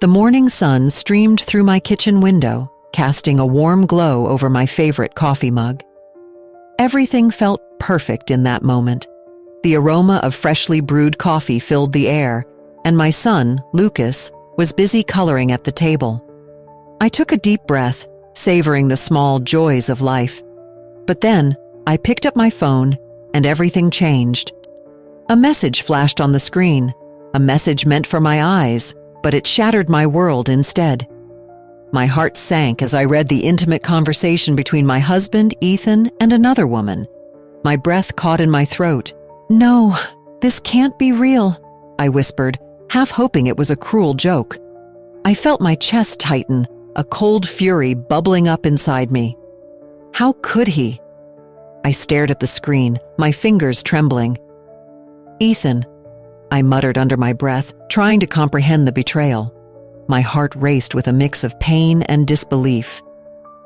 The morning sun streamed through my kitchen window, casting a warm glow over my favorite coffee mug. Everything felt perfect in that moment. The aroma of freshly brewed coffee filled the air, and my son, Lucas, was busy coloring at the table. I took a deep breath, savoring the small joys of life. But then, I picked up my phone, and everything changed. A message flashed on the screen, a message meant for my eyes, but it shattered my world instead. My heart sank as I read the intimate conversation between my husband, Ethan, and another woman. My breath caught in my throat. "No, this can't be real," I whispered, half hoping it was a cruel joke. I felt my chest tighten, a cold fury bubbling up inside me. How could he? I stared at the screen, my fingers trembling. "Ethan," I muttered under my breath, trying to comprehend the betrayal. My heart raced with a mix of pain and disbelief.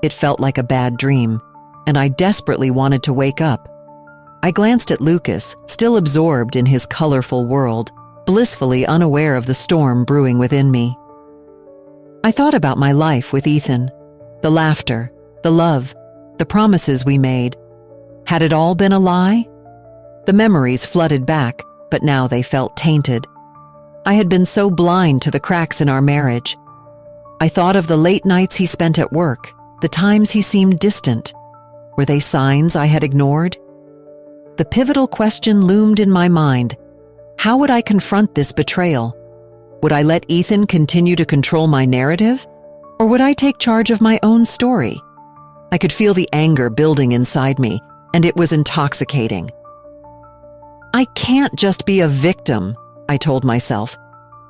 It felt like a bad dream, and I desperately wanted to wake up. I glanced at Lucas, still absorbed in his colorful world, blissfully unaware of the storm brewing within me. I thought about my life with Ethan, the laughter, the love, the promises we made. Had it all been a lie? The memories flooded back, but now they felt tainted. I had been so blind to the cracks in our marriage. I thought of the late nights he spent at work, the times he seemed distant. Were they signs I had ignored? The pivotal question loomed in my mind. How would I confront this betrayal? Would I let Ethan continue to control my narrative? Or would I take charge of my own story? I could feel the anger building inside me, and it was intoxicating. I can't just be a victim, I told myself.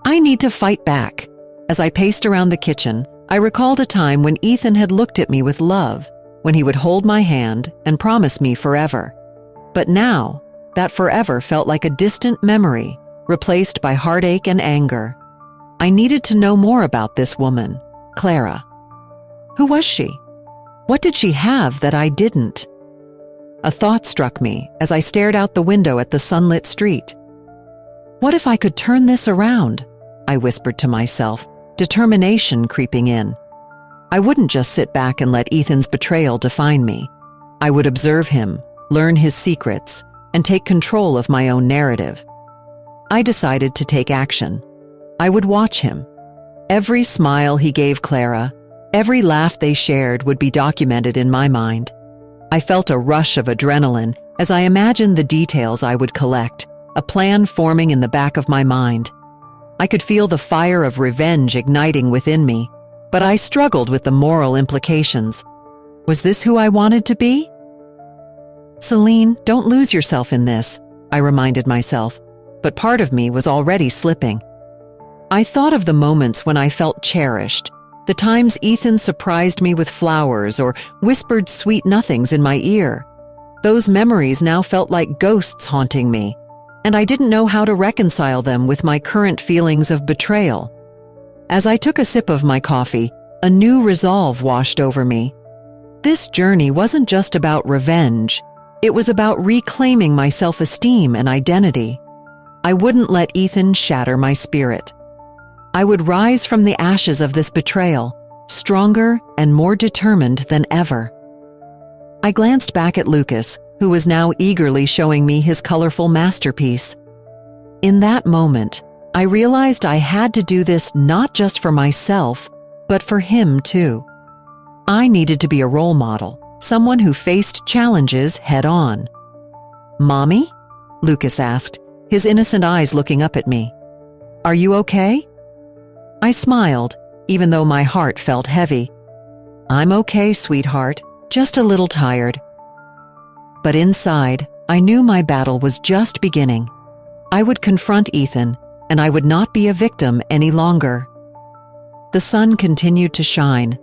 I need to fight back. As I paced around the kitchen, I recalled a time when Ethan had looked at me with love, when he would hold my hand and promise me forever. But now, that forever felt like a distant memory, replaced by heartache and anger. I needed to know more about this woman, Clara. Who was she? What did she have that I didn't? A thought struck me as I stared out the window at the sunlit street. What if I could turn this around? I whispered to myself, determination creeping in. I wouldn't just sit back and let Ethan's betrayal define me. I would observe him, learn his secrets, and take control of my own narrative. I decided to take action. I would watch him. Every smile he gave Clara, every laugh they shared would be documented in my mind. I felt a rush of adrenaline as I imagined the details I would collect, a plan forming in the back of my mind. I could feel the fire of revenge igniting within me, but I struggled with the moral implications. Was this who I wanted to be? "Celine, don't lose yourself in this," I reminded myself, but part of me was already slipping. I thought of the moments when I felt cherished, the times Ethan surprised me with flowers or whispered sweet nothings in my ear. Those memories now felt like ghosts haunting me, and I didn't know how to reconcile them with my current feelings of betrayal. As I took a sip of my coffee, a new resolve washed over me. This journey wasn't just about revenge. It was about reclaiming my self-esteem and identity. I wouldn't let Ethan shatter my spirit. I would rise from the ashes of this betrayal, stronger and more determined than ever. I glanced back at Lucas, who was now eagerly showing me his colorful masterpiece. In that moment, I realized I had to do this not just for myself, but for him too. I needed to be a role model, someone who faced challenges head-on. "Mommy?" Lucas asked, his innocent eyes looking up at me. "Are you okay?" I smiled, even though my heart felt heavy. "I'm okay, sweetheart, just a little tired." But inside, I knew my battle was just beginning. I would confront Ethan, and I would not be a victim any longer. The sun continued to shine,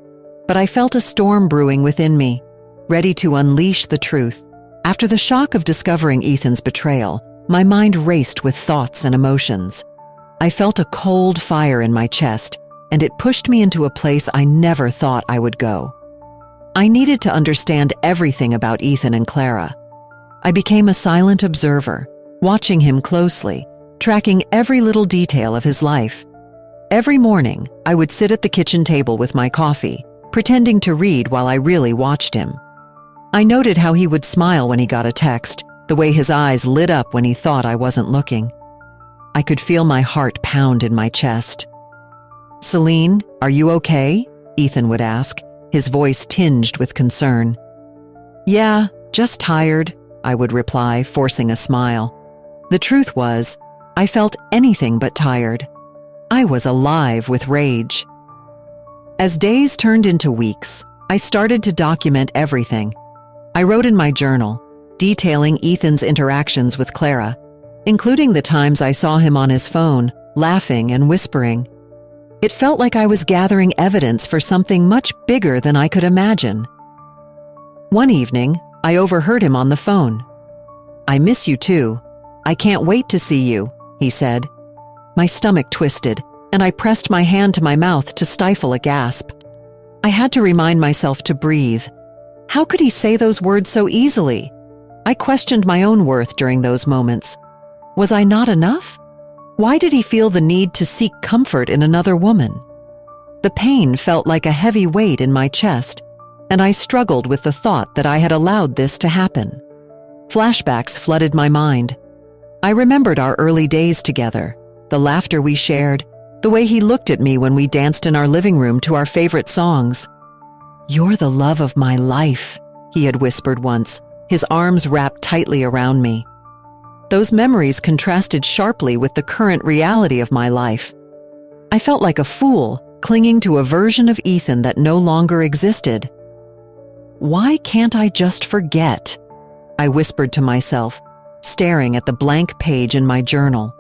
but I felt a storm brewing within me, ready to unleash the truth. After the shock of discovering Ethan's betrayal, my mind raced with thoughts and emotions. I felt a cold fire in my chest, and it pushed me into a place I never thought I would go. I needed to understand everything about Ethan and Clara. I became a silent observer, watching him closely, tracking every little detail of his life. Every morning, I would sit at the kitchen table with my coffee, pretending to read while I really watched him. I noted how he would smile when he got a text, the way his eyes lit up when he thought I wasn't looking. I could feel my heart pound in my chest. "Celine, are you okay?" Ethan would ask, his voice tinged with concern. "Yeah, just tired," I would reply, forcing a smile. The truth was, I felt anything but tired. I was alive with rage. As days turned into weeks, I started to document everything. I wrote in my journal, detailing Ethan's interactions with Clara, including the times I saw him on his phone, laughing and whispering. It felt like I was gathering evidence for something much bigger than I could imagine. One evening, I overheard him on the phone. "I miss you too. I can't wait to see you," he said. My stomach twisted, and I pressed my hand to my mouth to stifle a gasp. I had to remind myself to breathe. How could he say those words so easily? I questioned my own worth during those moments. Was I not enough? Why did he feel the need to seek comfort in another woman? The pain felt like a heavy weight in my chest, and I struggled with the thought that I had allowed this to happen. Flashbacks flooded my mind. I remembered our early days together, the laughter we shared, the way he looked at me when we danced in our living room to our favorite songs. "You're the love of my life," he had whispered once, his arms wrapped tightly around me. Those memories contrasted sharply with the current reality of my life. I felt like a fool, clinging to a version of Ethan that no longer existed. "Why can't I just forget?" I whispered to myself, staring at the blank page in my journal.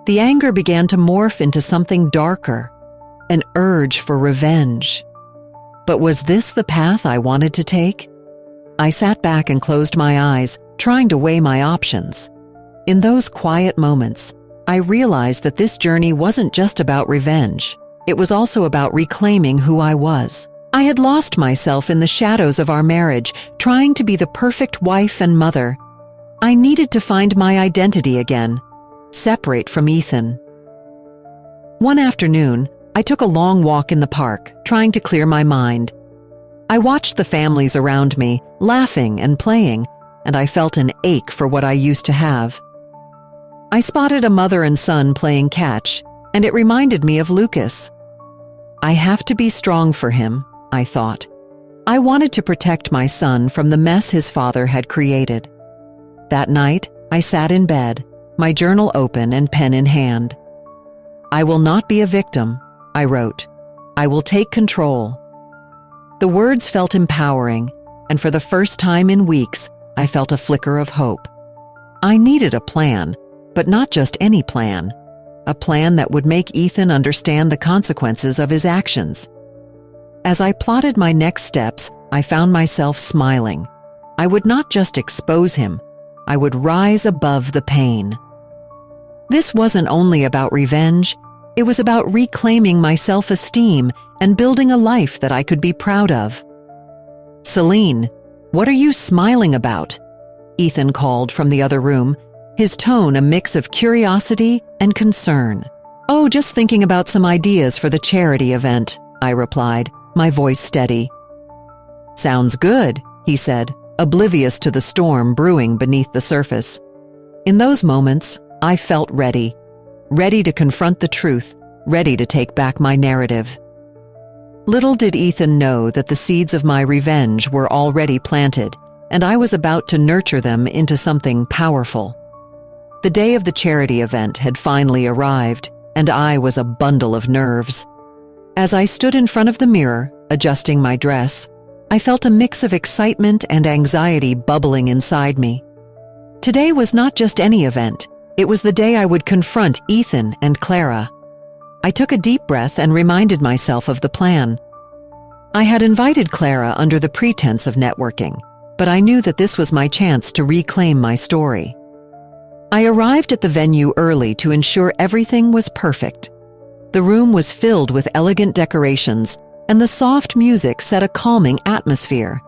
The anger began to morph into something darker, an urge for revenge. But was this the path I wanted to take? I sat back and closed my eyes, trying to weigh my options. In those quiet moments, I realized that this journey wasn't just about revenge. It was also about reclaiming who I was. I had lost myself in the shadows of our marriage, trying to be the perfect wife and mother. I needed to find my identity again, separate from Ethan. One afternoon, I took a long walk in the park, trying to clear my mind. I watched the families around me, laughing and playing, and I felt an ache for what I used to have. I spotted a mother and son playing catch, and it reminded me of Lucas. I have to be strong for him, I thought. I wanted to protect my son from the mess his father had created. That night, I sat in bed, my journal open and pen in hand. "I will not be a victim," I wrote. "I will take control." The words felt empowering, and for the first time in weeks, I felt a flicker of hope. I needed a plan, but not just any plan. A plan that would make Ethan understand the consequences of his actions. As I plotted my next steps, I found myself smiling. I would not just expose him, I would rise above the pain. This wasn't only about revenge, it was about reclaiming my self-esteem and building a life that I could be proud of. "Celine, what are you smiling about?" Ethan called from the other room, his tone a mix of curiosity and concern. "Oh, just thinking about some ideas for the charity event," I replied, my voice steady. "Sounds good," he said, oblivious to the storm brewing beneath the surface. In those moments, I felt ready to confront the truth, ready to take back my narrative. Little did Ethan know that the seeds of my revenge were already planted, and I was about to nurture them into something powerful. The day of the charity event had finally arrived, and I was a bundle of nerves. As I stood in front of the mirror, adjusting my dress, I felt a mix of excitement and anxiety bubbling inside me. Today was not just any event, it was the day I would confront Ethan and Clara. I took a deep breath and reminded myself of the plan. I had invited Clara under the pretense of networking, but I knew that this was my chance to reclaim my story. I arrived at the venue early to ensure everything was perfect. The room was filled with elegant decorations, and the soft music set a calming atmosphere.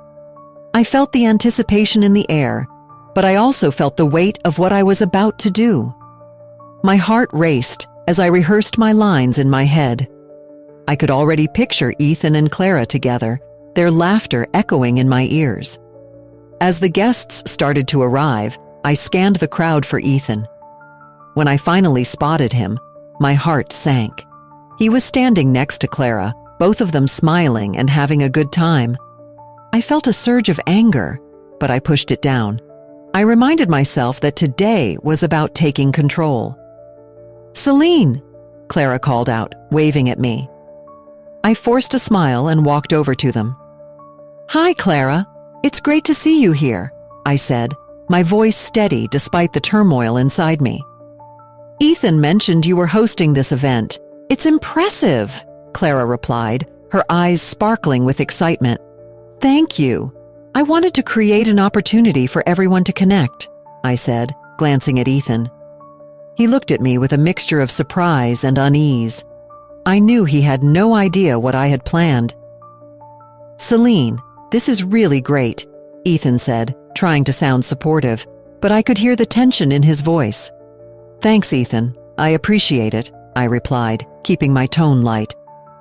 I felt the anticipation in the air, but I also felt the weight of what I was about to do. My heart raced, as I rehearsed my lines in my head. I could already picture Ethan and Clara together, their laughter echoing in my ears. As the guests started to arrive, I scanned the crowd for Ethan. When I finally spotted him, my heart sank. He was standing next to Clara, both of them smiling and having a good time. I felt a surge of anger, but I pushed it down. I reminded myself that today was about taking control. "Celine!" Clara called out, waving at me. I forced a smile and walked over to them. "Hi, Clara. It's great to see you here," I said, my voice steady despite the turmoil inside me. "Ethan mentioned you were hosting this event. It's impressive," Clara replied, her eyes sparkling with excitement. "Thank you. I wanted to create an opportunity for everyone to connect," I said, glancing at Ethan. He looked at me with a mixture of surprise and unease. I knew he had no idea what I had planned. "Celine, this is really great," Ethan said, trying to sound supportive, but I could hear the tension in his voice. "Thanks, Ethan. I appreciate it," I replied, keeping my tone light.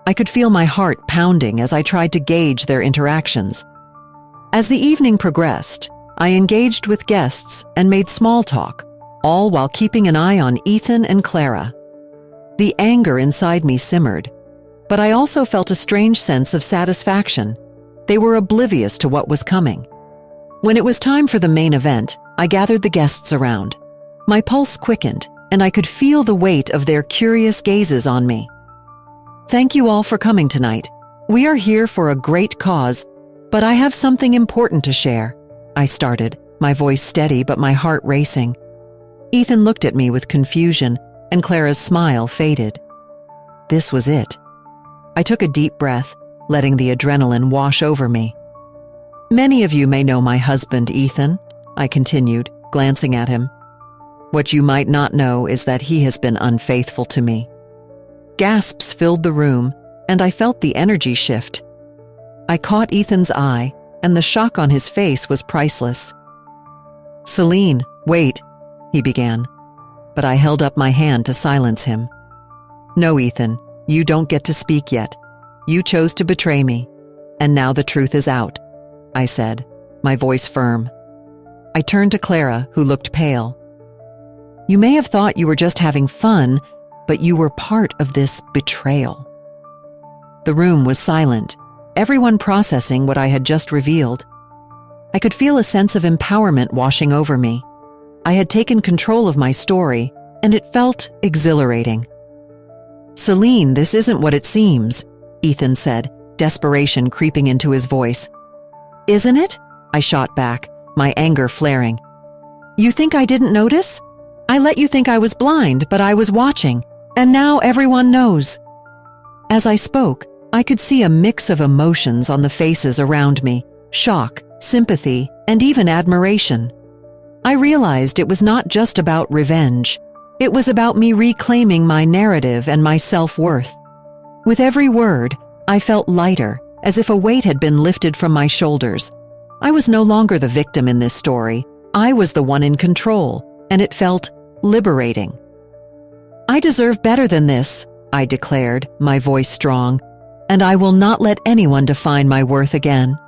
I could feel my heart pounding as I tried to gauge their interactions. As the evening progressed, I engaged with guests and made small talk, all while keeping an eye on Ethan and Clara. The anger inside me simmered, but I also felt a strange sense of satisfaction. They were oblivious to what was coming. When it was time for the main event, I gathered the guests around. My pulse quickened, and I could feel the weight of their curious gazes on me. "Thank you all for coming tonight. We are here for a great cause, but I have something important to share," I started, my voice steady but my heart racing. Ethan looked at me with confusion, and Clara's smile faded. This was it. I took a deep breath, letting the adrenaline wash over me. "Many of you may know my husband, Ethan," I continued, glancing at him. "What you might not know is that he has been unfaithful to me." Gasps filled the room, and I felt the energy shift. I caught Ethan's eye, and the shock on his face was priceless. "Celine, wait," he began, but I held up my hand to silence him. "No, Ethan, you don't get to speak yet. You chose to betray me, and now the truth is out," I said, my voice firm. I turned to Clara, who looked pale. "You may have thought you were just having fun, but you were part of this betrayal." The room was silent, everyone processing what I had just revealed. I could feel a sense of empowerment washing over me. I had taken control of my story, and it felt exhilarating. "Celine, this isn't what it seems," Ethan said, desperation creeping into his voice. "Isn't it?" I shot back, my anger flaring. "You think I didn't notice? I let you think I was blind, but I was watching, and now everyone knows." As I spoke, I could see a mix of emotions on the faces around me: shock, sympathy, and even admiration. I realized it was not just about revenge. It was about me reclaiming my narrative and my self-worth. With every word, I felt lighter, as if a weight had been lifted from my shoulders. I was no longer the victim in this story. I was the one in control, and it felt liberating. "I deserve better than this," I declared, my voice strong, "and I will not let anyone define my worth again."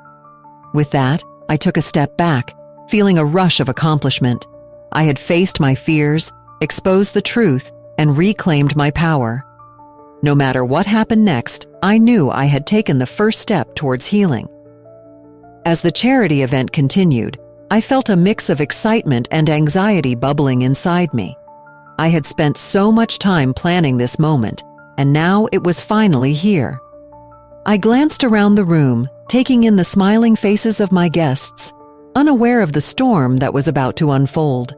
With that, I took a step back, feeling a rush of accomplishment. I had faced my fears, exposed the truth, and reclaimed my power. No matter what happened next, I knew I had taken the first step towards healing. As the charity event continued, I felt a mix of excitement and anxiety bubbling inside me. I had spent so much time planning this moment, and now it was finally here. I glanced around the room, taking in the smiling faces of my guests, unaware of the storm that was about to unfold.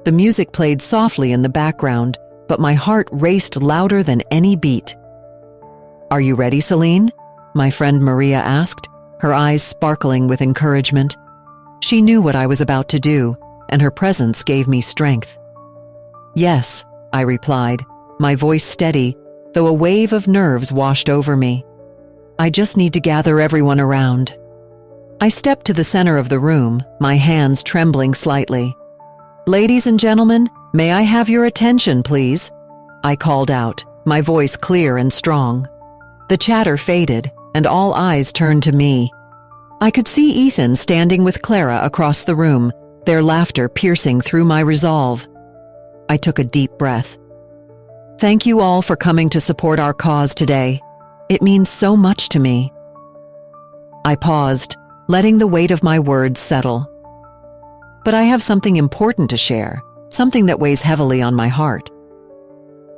The music played softly in the background, but my heart raced louder than any beat. "Are you ready, Celine?" my friend Maria asked, her eyes sparkling with encouragement. She knew what I was about to do, and her presence gave me strength. "Yes," I replied, my voice steady, though a wave of nerves washed over me. "I just need to gather everyone around." I stepped to the center of the room, my hands trembling slightly. "Ladies and gentlemen, may I have your attention, please?" I called out, my voice clear and strong. The chatter faded, and all eyes turned to me. I could see Ethan standing with Clara across the room, their laughter piercing through my resolve. I took a deep breath. Thank you all for coming to support our cause today. It means so much to me. I paused, letting the weight of my words settle. But I have something important to share, something that weighs heavily on my heart.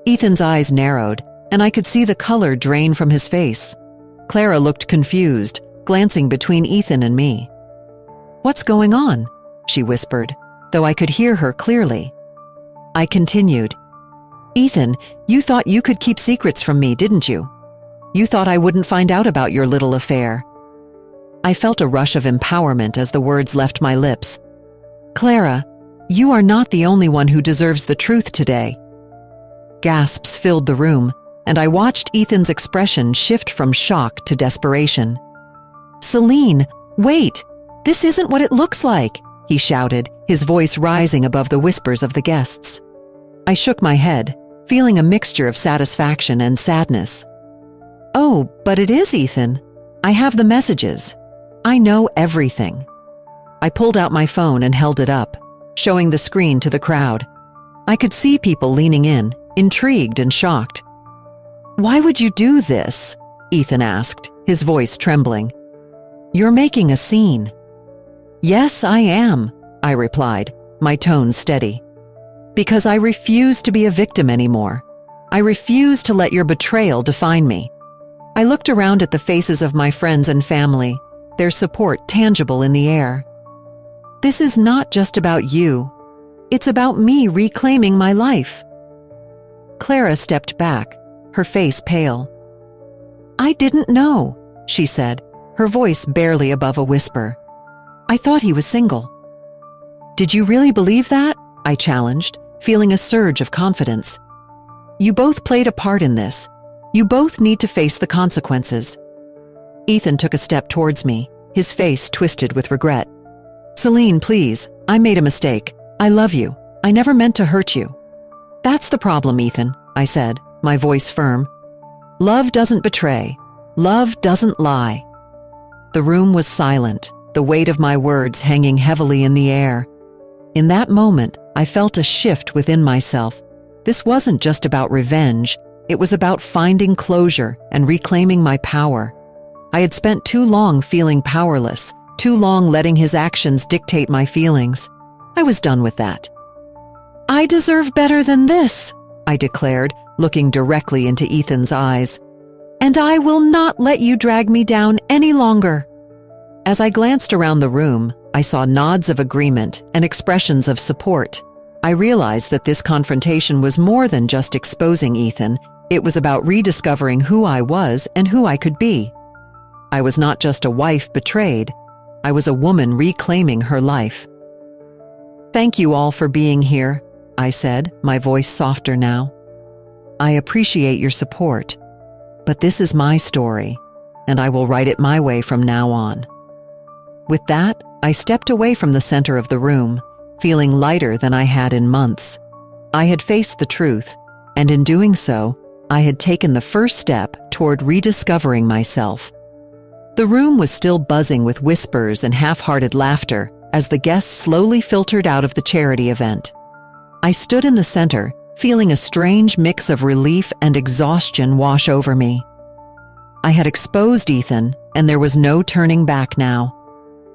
Ethan's eyes narrowed, and I could see the color drain from his face. Clara looked confused, glancing between Ethan and me. "What's going on?" she whispered, though I could hear her clearly. I continued, "Ethan, you thought you could keep secrets from me, didn't you? You thought I wouldn't find out about your little affair." I felt a rush of empowerment as the words left my lips. "Clara, you are not the only one who deserves the truth today." Gasps filled the room, and I watched Ethan's expression shift from shock to desperation. "Celine, wait! This isn't what it looks like!" he shouted, his voice rising above the whispers of the guests. I shook my head, feeling a mixture of satisfaction and sadness. "Oh, but it is, Ethan. I have the messages. I know everything." I pulled out my phone and held it up, showing the screen to the crowd. I could see people leaning in, intrigued and shocked. "Why would you do this?" Ethan asked, his voice trembling. "You're making a scene." "Yes, I am," I replied, my tone steady. "Because I refuse to be a victim anymore. I refuse to let your betrayal define me." I looked around at the faces of my friends and family, their support tangible in the air. "This is not just about you. It's about me reclaiming my life." Clara stepped back, her face pale. "I didn't know," she said, her voice barely above a whisper. "I thought he was single." "Did you really believe that?" I challenged, feeling a surge of confidence. "You both played a part in this. You both need to face the consequences." Ethan took a step towards me, his face twisted with regret. "Celine, please, I made a mistake. I love you. I never meant to hurt you." "That's the problem, Ethan," I said, my voice firm. "Love doesn't betray. Love doesn't lie." The room was silent, the weight of my words hanging heavily in the air. In that moment, I felt a shift within myself. This wasn't just about revenge. It was about finding closure and reclaiming my power. I had spent too long feeling powerless, too long letting his actions dictate my feelings. I was done with that. "I deserve better than this," I declared, looking directly into Ethan's eyes. "And I will not let you drag me down any longer." As I glanced around the room, I saw nods of agreement and expressions of support. I realized that this confrontation was more than just exposing Ethan. It was about rediscovering who I was and who I could be. I was not just a wife betrayed. I was a woman reclaiming her life. "Thank you all for being here," I said, my voice softer now. "I appreciate your support, but this is my story, and I will write it my way from now on." With that, I stepped away from the center of the room, feeling lighter than I had in months. I had faced the truth, and in doing so, I had taken the first step toward rediscovering myself. The room was still buzzing with whispers and half-hearted laughter as the guests slowly filtered out of the charity event. I stood in the center, feeling a strange mix of relief and exhaustion wash over me. I had exposed Ethan, and there was no turning back now.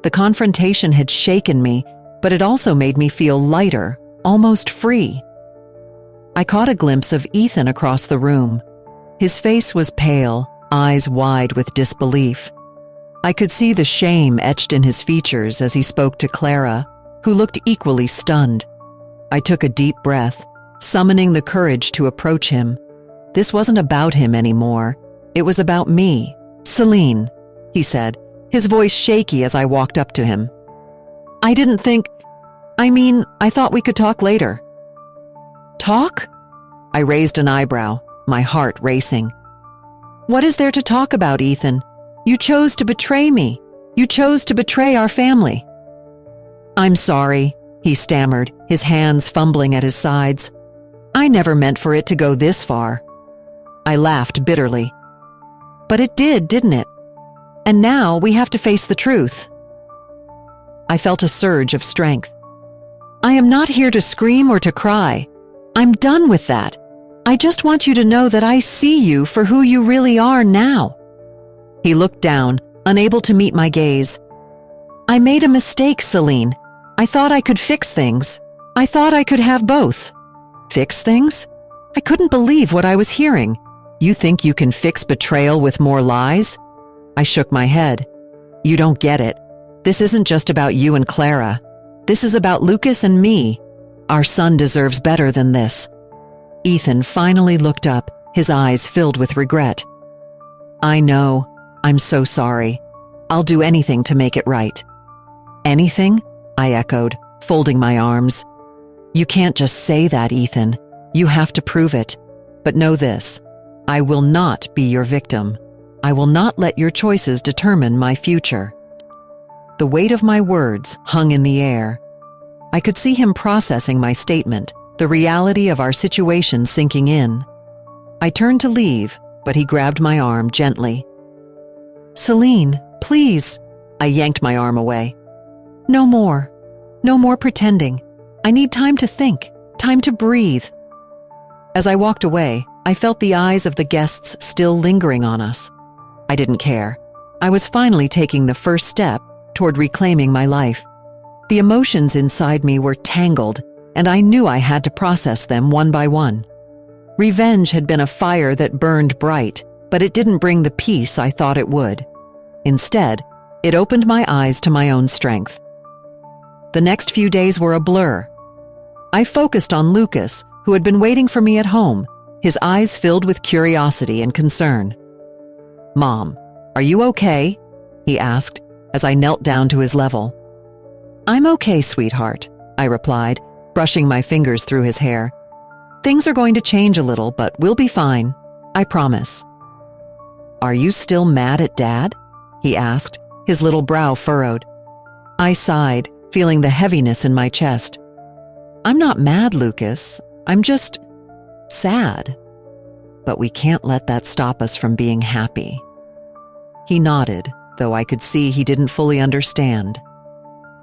The confrontation had shaken me, but it also made me feel lighter, almost free. I caught a glimpse of Ethan across the room. His face was pale, eyes wide with disbelief. I could see the shame etched in his features as he spoke to Clara, who looked equally stunned. I took a deep breath, summoning the courage to approach him. This wasn't about him anymore. It was about me. "Celine," he said, his voice shaky as I walked up to him. "I didn't think... I thought we could talk later." "Talk?" I raised an eyebrow, my heart racing. "What is there to talk about, Ethan? You chose to betray me. You chose to betray our family." "I'm sorry," he stammered, his hands fumbling at his sides. I never meant for it to go this far." I laughed bitterly. "But it did, didn't it? And now we have to face the truth." I felt a surge of strength. "I am not here to scream or to cry. I'm done with that. I just want you to know that I see you for who you really are now." He looked down, unable to meet my gaze. "I made a mistake, Celine. I thought I could fix things. I thought I could have both." "Fix things?" I couldn't believe what I was hearing. "You think you can fix betrayal with more lies?" I shook my head. "You don't get it. This isn't just about you and Clara. This is about Lucas and me. Our son deserves better than this." Ethan finally looked up, his eyes filled with regret. "I know. I'm so sorry. I'll do anything to make it right." "Anything?" I echoed, folding my arms. "You can't just say that, Ethan. You have to prove it. But know this. I will not be your victim. I will not let your choices determine my future." The weight of my words hung in the air. I could see him processing my statement, the reality of our situation sinking in. I turned to leave, but he grabbed my arm gently. "Celine, please." I yanked my arm away. "No more. No more pretending. I need time to think, time to breathe." As I walked away, I felt the eyes of the guests still lingering on us. I didn't care. I was finally taking the first step toward reclaiming my life. The emotions inside me were tangled, and I knew I had to process them one by one. Revenge had been a fire that burned bright, but it didn't bring the peace I thought it would. Instead, it opened my eyes to my own strength. The next few days were a blur. I focused on Lucas, who had been waiting for me at home, his eyes filled with curiosity and concern. "Mom, are you okay?" he asked as I knelt down to his level. "I'm okay, sweetheart," I replied, brushing my fingers through his hair. "Things are going to change a little, but we'll be fine. I promise." "Are you still mad at Dad?" he asked, his little brow furrowed. I sighed, feeling the heaviness in my chest. "I'm not mad, Lucas. I'm just sad. But we can't let that stop us from being happy." He nodded, though I could see he didn't fully understand.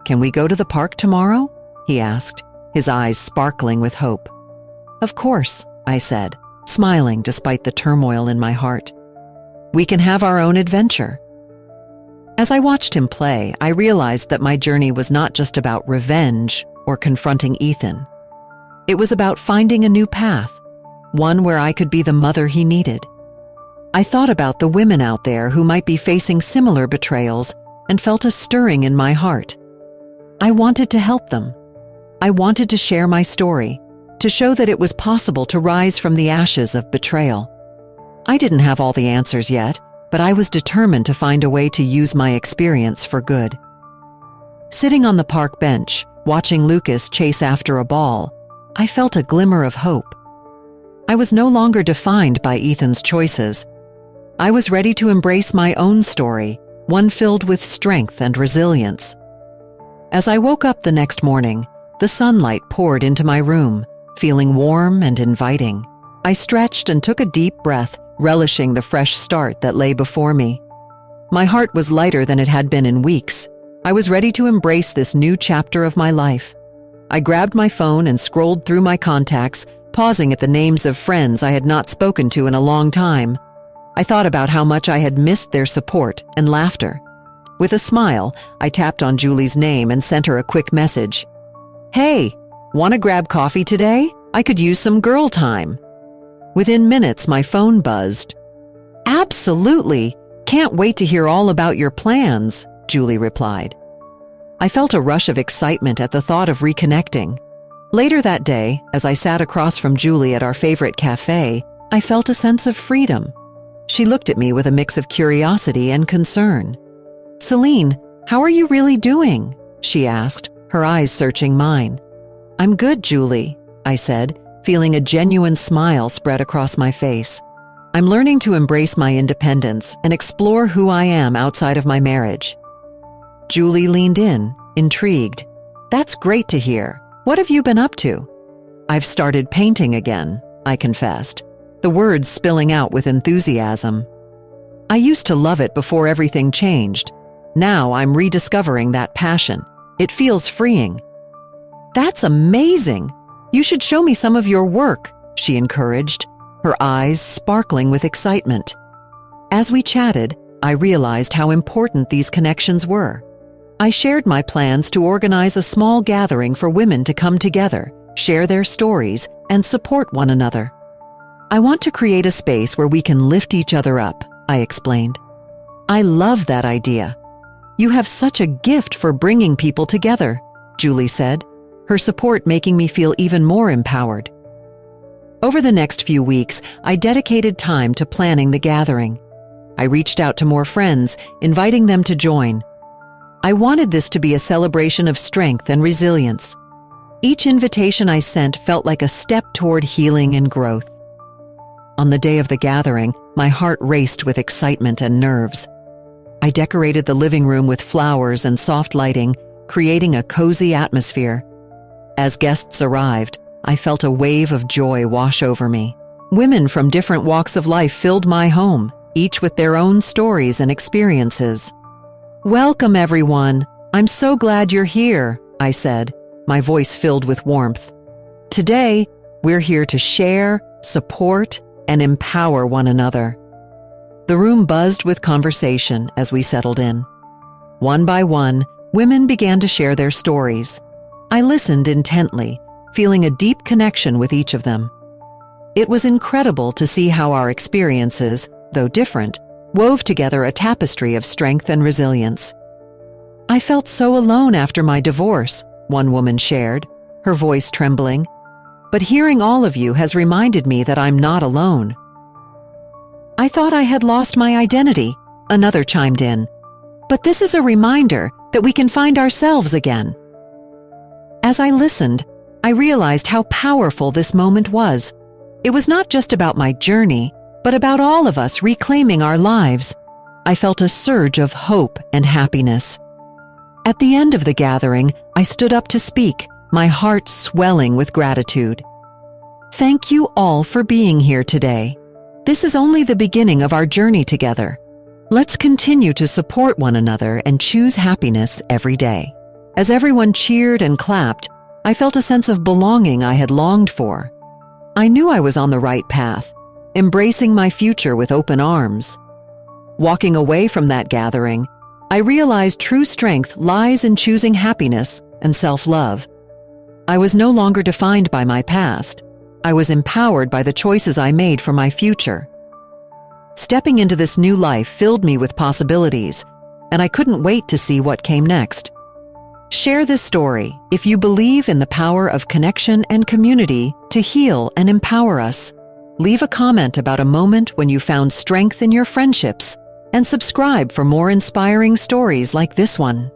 "Can we go to the park tomorrow?" he asked, his eyes sparkling with hope. "Of course," I said, smiling despite the turmoil in my heart. "We can have our own adventure." As I watched him play, I realized that my journey was not just about revenge or confronting Ethan. It was about finding a new path, one where I could be the mother he needed. I thought about the women out there who might be facing similar betrayals and felt a stirring in my heart. I wanted to help them. I wanted to share my story, to show that it was possible to rise from the ashes of betrayal. I didn't have all the answers yet, but I was determined to find a way to use my experience for good. Sitting on the park bench, watching Lucas chase after a ball, I felt a glimmer of hope. I was no longer defined by Ethan's choices. I was ready to embrace my own story, one filled with strength and resilience. As I woke up the next morning, the sunlight poured into my room, feeling warm and inviting. I stretched and took a deep breath, relishing the fresh start that lay before me. My heart was lighter than it had been in weeks. I was ready to embrace this new chapter of my life. I grabbed my phone and scrolled through my contacts, pausing at the names of friends I had not spoken to in a long time. I thought about how much I had missed their support and laughter. With a smile, I tapped on Julie's name and sent her a quick message. "Hey, want to grab coffee today? I could use some girl time." Within minutes, my phone buzzed. "Absolutely! Can't wait to hear all about your plans," Julie replied. I felt a rush of excitement at the thought of reconnecting. Later that day, as I sat across from Julie at our favorite cafe, I felt a sense of freedom. She looked at me with a mix of curiosity and concern. "Celine, how are you really doing?" she asked, her eyes searching mine. "I'm good, Julie," I said, feeling a genuine smile spread across my face. "I'm learning to embrace my independence and explore who I am outside of my marriage." Julie leaned in, intrigued. "That's great to hear. What have you been up to?" I've started painting again, I confessed, the words spilling out with enthusiasm. I used to love it before everything changed. Now I'm rediscovering that passion. It feels freeing. That's amazing! You should show me some of your work, she encouraged, her eyes sparkling with excitement. As we chatted, I realized how important these connections were. I shared my plans to organize a small gathering for women to come together, share their stories, and support one another. I want to create a space where we can lift each other up, I explained. I love that idea. You have such a gift for bringing people together, Julie said, her support making me feel even more empowered. Over the next few weeks, I dedicated time to planning the gathering. I reached out to more friends, inviting them to join. I wanted this to be a celebration of strength and resilience. Each invitation I sent felt like a step toward healing and growth. On the day of the gathering, my heart raced with excitement and nerves. I decorated the living room with flowers and soft lighting, creating a cozy atmosphere. As guests arrived, I felt a wave of joy wash over me. Women from different walks of life filled my home, each with their own stories and experiences. Welcome, everyone. I'm so glad you're here, I said, my voice filled with warmth. Today, we're here to share, support, and empower one another. The room buzzed with conversation as we settled in. One by one, women began to share their stories. I listened intently, feeling a deep connection with each of them. It was incredible to see how our experiences, though different, wove together a tapestry of strength and resilience. I felt so alone after my divorce, one woman shared, her voice trembling. But hearing all of you has reminded me that I'm not alone. I thought I had lost my identity, another chimed in. But this is a reminder that we can find ourselves again. As I listened, I realized how powerful this moment was. It was not just about my journey, but about all of us reclaiming our lives. I felt a surge of hope and happiness. At the end of the gathering, I stood up to speak, my heart swelling with gratitude. Thank you all for being here today. This is only the beginning of our journey together. Let's continue to support one another and choose happiness every day. As everyone cheered and clapped, I felt a sense of belonging I had longed for. I knew I was on the right path, embracing my future with open arms. Walking away from that gathering, I realized true strength lies in choosing happiness and self-love. I was no longer defined by my past. I was empowered by the choices I made for my future. Stepping into this new life filled me with possibilities, and I couldn't wait to see what came next. Share this story if you believe in the power of connection and community to heal and empower us. Leave a comment about a moment when you found strength in your friendships, and subscribe for more inspiring stories like this one.